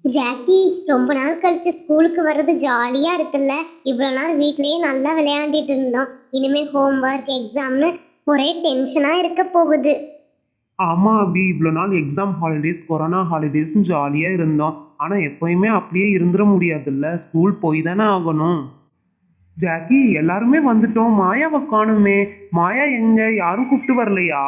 Jackie, ரொம்ப நாள் கழிச்சு ஸ்கூலுக்கு வர்றது ஜாலியா இருக்குல்ல. இவ்வளவு நாள் வீட்லயே நல்லா விளையாண்டிட்டு இருந்தோம். இனிமே ஹோம்ஒர்க் எக்ஸாம்னு ஒரே டென்ஷனா இருக்க போகுது. ஆமா அபி, இவ்வளோ நாள் எக்ஸாம் ஹாலிடேஸ் கொரோனா ஹாலிடேஸ்னு ஜாலியாக இருந்தோம். ஆனால் எப்பயுமே அப்படியே இருந்துட முடியாதுல்ல, ஸ்கூல் போய் தானே ஆகணும். ஜாக்கி, எல்லாருமே வந்துட்டோம், மாயாவை காணுமே. மாயா எங்க? யாரும் கூப்பிட்டு வரலையா?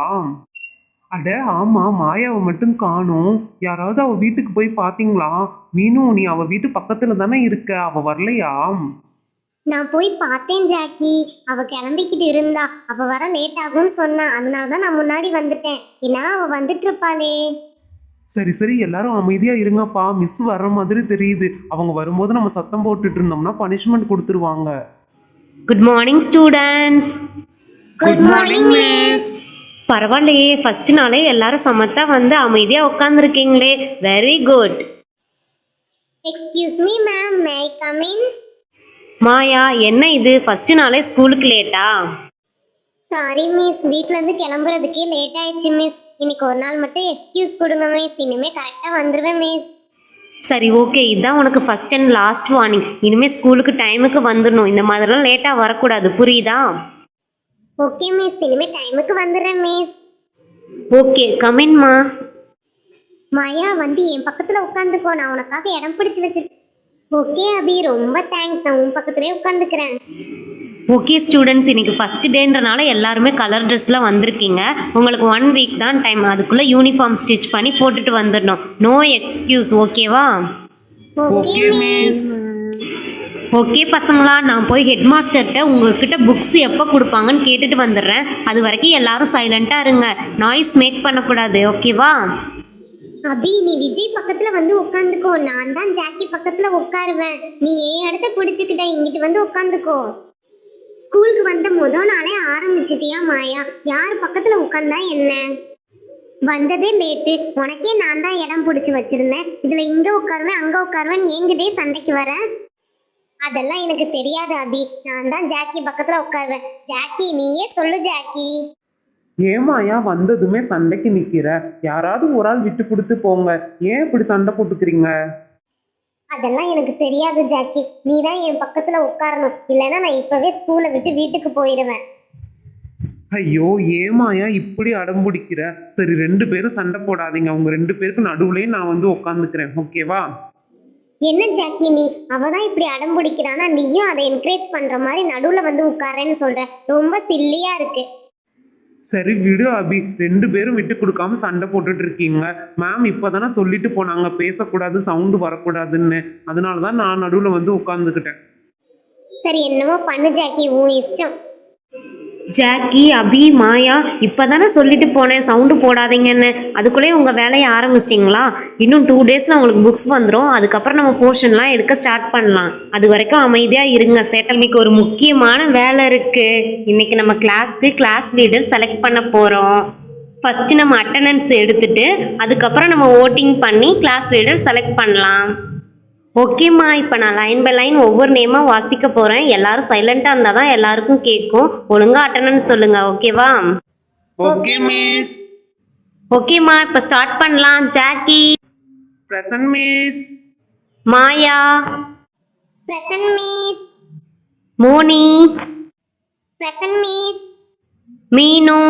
அட ஆமா, மாயாவை மட்டும் காணோம். யாராவது அவ வீட்டுக்கு போய் பார்த்தீங்களா? மீனு, நீ அவ வீட்டு பக்கத்துல தானே இருக்க, அவ வரலையா? நான் போய் பார்த்தேன் ஜாக்கி. அவ கிளம்பிக்கிட்டு இருந்தா. அவ வர லேட் ஆகும்னு சொன்னா. அதனால தான் நான் முன்னாடி வந்துட்டேன். ஏன்னா அவ வந்துட்டு இருப்பாளே. சரி சரி, எல்லாரும் அமைதியா இருங்கப்பா. மிஸ் வர்ற மாதிரி தெரியுது. அவங்க வரும்போது நம்ம சத்தம் போட்டுட்டு இருந்தோம்னா பனிஷ்மெண்ட் கொடுத்துருவாங்க. Good morning students. Good morning miss. பரவாயில்லையே, ஃபர்ஸ்ட் நாளே எல்லாரும் சமத்தா வந்து அமைதியாக உட்காந்துருக்கீங்களே. Very good. Excuse me ma'am, may I come in? Maya, என்ன இது ஃபர்ஸ்ட் நாளே ஸ்கூலுக்கு லேட்டா? சாரி மிஸ், வீட்ல இருந்து கிளம்புறதுக்கே லேட் ஆயிடுச்சு மிஸ். இன்னைக்கு ஒரு நாள் மட்டும் எக்ஸ்கியூஸ் கொடுங்க மிஸ். இனிமே கரெக்டா வந்துருவேன் மிஸ். சரி ஓகே, இதுதான் உனக்கு ஃபர்ஸ்ட் அண்ட் லாஸ்ட் வார்னிங். இனிமேல் ஸ்கூலுக்கு டைமுக்கு வந்துடணும். இந்த மாதிரிலாம் லேட்டாக வரக்கூடாது, புரியுதா? ஓகே மிஸ், இனிமே டைமுக்கு வந்துடுறேன் மிஸ். ஓகே, கமின்மா. மாயா, வந்து என் பக்கத்துல உட்காந்துக்கோ. நான் உனக்காக இடம் பிடிச்சு வச்சிருக்கேன். ஓகே அபி, ரொம்ப தேங்க்ஸ். நான் உன் பக்கத்துலயே உட்காந்துக்கிறேன். ஓகே ஸ்டூடெண்ட்ஸ், இன்னைக்கு ஃபர்ஸ்ட் டேன்றனால எல்லாருமே கலர் ட்ரெஸ்ஸில் வந்திருக்கீங்க. உங்களுக்கு 1 வீக் தான் டைம். அதுக்குள்ளே யூனிஃபார்ம் ஸ்டிச் பண்ணி போட்டுட்டு வந்துடணும். நோ எக்ஸ்கியூஸ், ஓகேவா? Okay miss. ஓகே பசங்களா, நான் போய் ஹெட் மாஸ்டர்கிட்ட உங்ககிட்ட புக்ஸ் எப்போ கொடுப்பாங்கன்னு கேட்டுட்டு வந்துடுறேன். அது வரைக்கும் எல்லாரும் சைலண்ட்டாக இருங்க. நாய்ஸ் மேக் பண்ணக்கூடாது, ஓகேவா? அபி, நீ விஜய் பக்கத்துல வந்து உட்காந்துக்கோ. நான் தான் ஜாக்கி பக்கத்துல உட்காருவேன். நீ என் இடத்த பிடிச்சுக்கிட்ட இங்கிட்டு வந்து உட்காந்துக்கோ. ஸ்கூலுக்கு வந்த முதல் நாளே ஆரம்பிச்சிட்டியா மாயா? யார் பக்கத்துல உட்காந்தா என்ன? வந்ததே லேட்டு. உனக்கே நான் தான் இடம் பிடிச்சி வச்சிருந்தேன். இதுல இங்க உட்காருவேன் அங்க உட்காருவேன் என்கிட்டே சண்டைக்கு வர. அதெல்லாம் எனக்கு தெரியாது அபி. நான் தான் ஜாக்கி பக்கத்துல உட்காருவேன். ஜாக்கி, நீயே சொல்லு ஜாக்கி. ஏமாயா, வந்ததுமே சண்டைக்கு நிக்கிற? யாராவது ஒரு ஆள் விட்டு கொடுத்து போங்க. ஏன் இப்படி சண்டை போட்டுக்கிறீங்க? அதெல்லாம் எனக்கு தெரியாது ஜாக்கி. நீ தான் என் பக்கத்துல உட்காரணும். இல்லைன்னா நான் இப்பவே ஸ்கூலை விட்டு வீட்டுக்கு போயிடுவேன். ஐயோ, ஏமாயா இப்படி அடம்பிடிக்கிற? சரி, 2 பேரும் சண்டை போடாதீங்க. அவங்க 2 பேருக்கு நடுவுலயே நான் வந்து உட்காந்துக்கிறேன், ஓகேவா? என்ன ஜாக்கி நீ? அவதான் இப்படி அடம் பிடிக்கிறானா, நீயும் அதை என்கரேஜ் பண்ற மாதிரி நடுவுல வந்து உட்காரேன்னு சொல்ற. ரொம்ப சில்லியா இருக்கு. சரி விடு அபி, 2 பேரும் விட்டு கொடுக்காம சண்டை போட்டுட்டு இருக்கீங்க. மேம் இப்பதானே சொல்லிட்டு போனாங்க பேசக்கூடாது, சவுண்டு வரக்கூடாதுன்னு. அதனாலதான் நான் நடுவுல வந்து உட்காந்துக்கிட்டேன். சரி, என்னமோ பண்ணு ஜாக்கி, உன் இஷ்டம். ஜாக்கி, அபி, மாயா, இப்போ தானே சொல்லிட்டு போனேன் சவுண்டு போடாதீங்கன்னு. அதுக்குள்ளேயே உங்கள் வேலையை ஆரம்பிச்சிட்டிங்களா? இன்னும் 2 டேஸில் உங்களுக்கு புக்ஸ் வந்துடும். அதுக்கப்புறம் நம்ம போர்ஷன்லாம் எடுக்க ஸ்டார்ட் பண்ணலாம். அது வரைக்கும் அமைதியாக இருங்க. சேட்டல்மிக்கு ஒரு முக்கியமான வேலை இருக்குது. இன்னைக்கு நம்ம கிளாஸ்க்கு கிளாஸ் லீடர் செலக்ட் பண்ண போகிறோம். ஃபஸ்ட்டு நம்ம அட்டண்டன்ஸ் எடுத்துட்டு அதுக்கப்புறம் நம்ம ஓட்டிங் பண்ணி கிளாஸ் லீடர் செலக்ட் பண்ணலாம். ஓகேம்மா, இப்போ நான் லைன் பை லைன் ஒவ்வொரு நேமாக வாசிக்க போகிறேன். எல்லாரும் சைலண்ட்டாக இருந்தால் தான் எல்லாருக்கும் கேட்கும். ஒழுங்காக அட்டண்டன்ஸ் சொல்லுங்கள், ஓகேவா? Okay miss. ஓகேம்மா, இப்போ ஸ்டார்ட் பண்ணலாம். Jackie. Present miss. Maya. Present miss. Moni. Present miss. Meenu.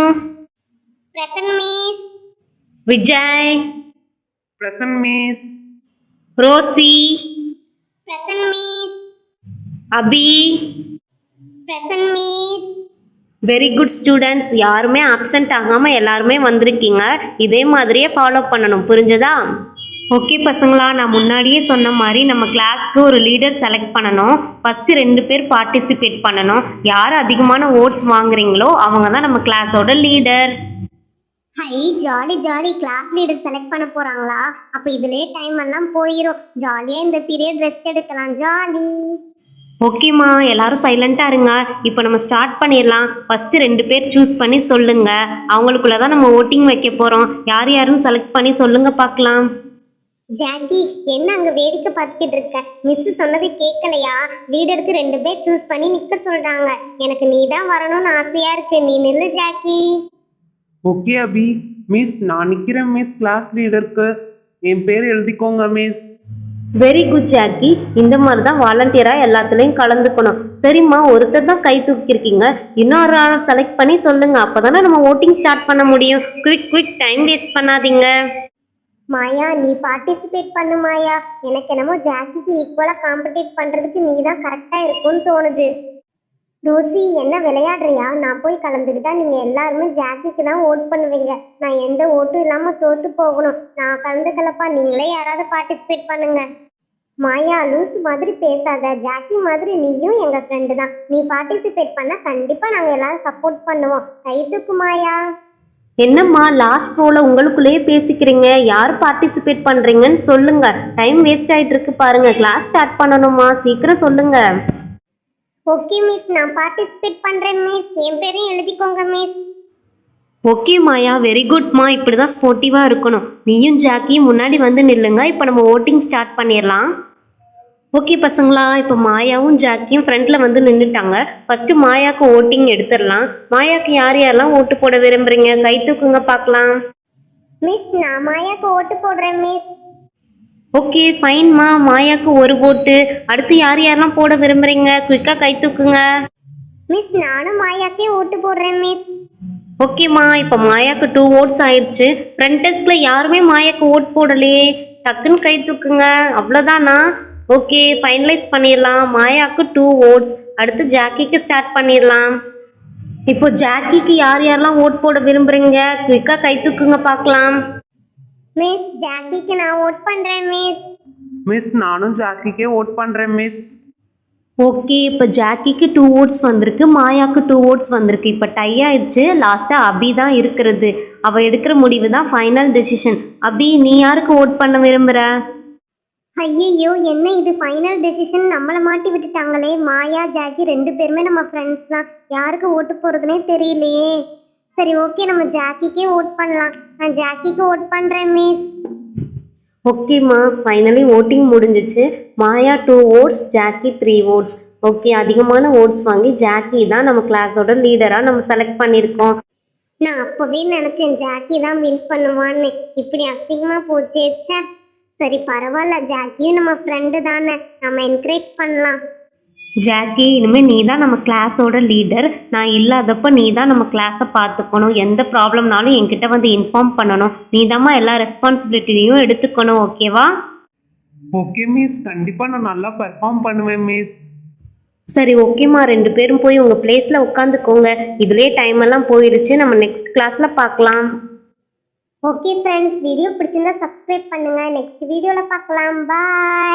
Present miss. Vijay. Present miss. Rosie. Present miss. Abhi. Present miss. Very good students, யாருமே ஆப்சண்ட் ஆகாமல் எல்லாருமே வந்திருக்கீங்க. இதே மாதிரியே ஃபாலோ பண்ணணும், புரிஞ்சதா? ஓகே பசங்களா, நான் முன்னாடியே சொன்ன மாதிரி நம்ம கிளாஸ்க்கு ஒரு லீடர் செலக்ட் பண்ணணும். ஃபஸ்ட்டு 2 பேர் பார்ட்டிசிபேட் பண்ணணும். யார் அதிகமான ஓட்ஸ் வாங்குறீங்களோ அவங்க தான் நம்ம கிளாஸோட leader. Hi, jolly jolly. Class leader select பண்ண போறாங்களா? அப்ப இதுலயே டைம் எல்லாம் போயிடும். ஜாலியா இந்த பீரியட் ரெஸ்ட் எடுக்கலாம். ஜாலி. ஓகேம்மா, எல்லாரும் சைலண்ட்டாக இருங்க. இப்போ நம்ம ஸ்டார்ட் பண்ணிடலாம். ஃபஸ்ட்டு 2 பேர் சூஸ் பண்ணி சொல்லுங்க. அவங்களுக்குள்ள தான் நம்ம ஓட்டிங் வைக்க போகிறோம். யார் யாருன்னு செலக்ட் பண்ணி சொல்லுங்க பார்க்கலாம். ஜாக்கி, என்ன அங்க வேடிக்கை பார்த்துக்கிட்டு இருக்க? மிஸ் சொன்னது கேட்கலையா? லீடருக்கு 2 பேர் சூஸ் பண்ணி நிக்க சொல்றாங்க. எனக்கு நீ தான் வரணும்னு ஆசையா இருக்கு. நீ நில்லு ஜாக்கி. ஓகே அபி. மிஸ், நான் நிக்கிறேன் மிஸ். கிளாஸ் லீடருக்கு என் பேர் எழுதிக்கோங்க மிஸ். Very good Jackie. இந்த மாதிரி தான் வாலண்டியராக எல்லாத்துலேயும் கலந்துக்கணும். சரிம்மா, ஒருத்தர் தான் கை தூக்கியிருக்கீங்க, இன்னொரு ஆளை செலக்ட் பண்ணி சொல்லுங்க. அப்போதானே நம்ம ஓட்டிங் ஸ்டார்ட் பண்ண முடியும். குவிக் டைம் வேஸ்ட் பண்ணாதீங்க. மாயா, நீ பார்ட்டிசிபேட் பண்ணு மாயா. எனக்கு என்னமோ ஜாக்கிக்கு ஈக்குவலாக காம்படிட் பண்ணுறதுக்கு நீ தான் கரெக்டாக இருக்கும்னு தோணுது. ரோசி, என்ன விளையாடுறியா? நான் போய் கலந்துக்கிட்டா நீங்கள் எல்லாருமே ஜாக்கிக்கு தான் ஓட் பண்ணுவீங்க. நான் எந்த ஓட்டும் இல்லாமல் தோற்று போகணும். நான் கலந்துக்கலப்பா, நீங்களே யாராவது பார்ட்டிசிபேட் பண்ணுங்க. மாயா, லூஸ் மாதிரி பேசாத. ஜாக்கி மாதிரி நீயும் எங்கள் ஃப்ரெண்டு தான். நீ பார்ட்டிசிபேட் பண்ணால் கண்டிப்பாக நாங்கள் எல்லாரும் சப்போர்ட் பண்ணுவோம். கை தூக்கு மாயா. என்னம்மா லாஸ்ட் ரோல உங்களுக்குள்ளேயே பேசிக்கிறீங்க? யார் பார்ட்டிசிபேட் பண்றீங்கன்னு சொல்லுங்க. டைம் வேஸ்ட் ஆயிட்டு இருக்கு பாருங்க. கிளாஸ் ஸ்டார்ட் பண்ணணுமா? சீக்கிரம் சொல்லுங்க. ஓகே மிஸ், நான் பார்ட்டிசிபேட் பண்ணுறேன் மிஸ். என் பேரையும் எழுதிக்கோங்க மிஸ். ஓகே மாயா, வெரி குட்மா. இப்படி தான் ஸ்போர்ட்டிவாக இருக்கணும். நீயும் ஜாக்கியும் முன்னாடி வந்து நில்லுங்க. இப்போ நம்ம ஓட்டிங் ஸ்டார்ட் பண்ணிடலாம். ஓகே பசங்களா, இப்போ மாயாவும் ஜாக்கியும் ஃப்ரண்ட்டில் வந்து நின்றுட்டாங்க. ஃபஸ்ட்டு மாயாவுக்கு ஓட்டிங் எடுத்துடலாம். மாயாவுக்கு யார் யாரெல்லாம் ஓட்டு போட விரும்புகிறீங்க? கை தூக்குங்க பார்க்கலாம். மிஸ், நான் மாயாக்கு ஓட்டு போடுறேன் மிஸ். ஓகே ஃபைன்மா, மாயாவுக்கு ஒரு ஓட்டு. அடுத்து யார் யாரெல்லாம் போட விரும்புகிறீங்க? குயிக்காக கை தூக்குங்க. மிஸ், நானும் மாயாக்கே ஓட்டு போடுறேன் மிஸ். ஓகேம்மா, இப்போ மாயாக்கு 2 ஓட்ஸ் ஆயிடுச்சு. ஃப்ரண்ட் டெஸ்கில் யாருமே மாயாக்கு ஓட் போடலையே. டக்குன்னு கை தூக்குங்க. அவ்வளோதானா? ஓகே, ஃபைனலைஸ் பண்ணிடலாம். மாயாக்கு 2 ஓட்ஸ். அடுத்து ஜாக்கிக்கு ஸ்டார்ட் பண்ணிடலாம். இப்போ ஜாக்கிக்கு யார் யாரெல்லாம் ஓட் போட விரும்புகிறீங்க? குயிக்காக கை தூக்குங்க பார்க்கலாம். மிஸ், ஜாக்கிக்கு நான் ஓட் பண்ணுறேன் மிஸ். மிஸ், நானும் ஜாக்கிக்கே ஓட் பண்ணுறேன் மிஸ். ஓகே, இப்போ ஜாக்கிக்கு 2 ஓட்ஸ் வந்திருக்கு, மாயாவுக்கு 2 ஓட்ஸ் வந்திருக்கு. இப்போ டை ஆயிடுச்சு. லாஸ்ட்டாக அபி தான் இருக்கிறது. அவள் எடுக்கிற முடிவு தான் ஃபைனல் டெசிஷன். அபி, நீ யாருக்கு ஓட் பண்ண விரும்புகிற? ஐயையோ, என்ன இது ஃபைனல் டெசிஷன்? நம்மளை மாட்டி விட்டுட்டாங்களே. மாயா, ஜாக்கி 2 பேருமே நம்ம ஃப்ரெண்ட்ஸ் தான். யாருக்கு ஓட்டு போகிறதுனே தெரியலையே. சரி ஓகே, நம்ம ஜாக்கிக்கே ஓட் பண்ணலாம். நான் ஜாக்கிக்கு ஓட் பண்ணுறேன் மிஸ். ஓகேம்மா, ஃபைனலி ஓட்டிங் முடிஞ்சிச்சு. மாயா 2 ஓட்ஸ், ஜாக்கி 3 ஓட்ஸ். ஓகே, அதிகமான ஓட்ஸ் வாங்கி ஜாக்கி தான் நம்ம கிளாஸோட லீடராக நம்ம செலக்ட் பண்ணியிருக்கோம். நான் அப்போவே நினச்சேன் ஜாக்கி தான் வின் பண்ணுவான்னு. இப்படி அசிங்கமாக போச்சேச்சா. சரி பரவாயில்ல, ஜாக்கியும் நம்ம ஃப்ரெண்டு தானே, நம்ம என்கரேஜ் பண்ணலாம். ஜாக்கி, இனிமேல் நீ தான் நம்ம கிளாஸோட லீடர். நான் இல்லாதப்போ நீ தான் நம்ம கிளாஸை பார்த்துக்கணும். எந்த ப்ராப்ளம்னாலும் என்கிட்ட வந்து இன்ஃபார்ம் பண்ணணும். நீ தாம்மா எல்லா ரெஸ்பான்சிபிலிட்டியும் எடுத்துக்கணும். ஓகேவா? ஓகே மிஸ், கண்டிப்பாக நான் நல்லா பெர்ஃபார்ம் பண்ணுவேன் மிஸ். சரி ஓகேம்மா, 2 பேரும் போய் உங்கள் பிளேஸில் உட்காந்துக்கோங்க. இதுலேயே டைம் எல்லாம் போயிருச்சு. நம்ம நெக்ஸ்ட் கிளாஸில் பார்க்கலாம். ஓகே ஃப்ரெண்ட்ஸ், வீடியோ பிடிச்சிருந்தா சப்ஸ்கிரைப் பண்ணுங்கள். நெக்ஸ்ட் வீடியோவில் பார்க்கலாம். பாய்.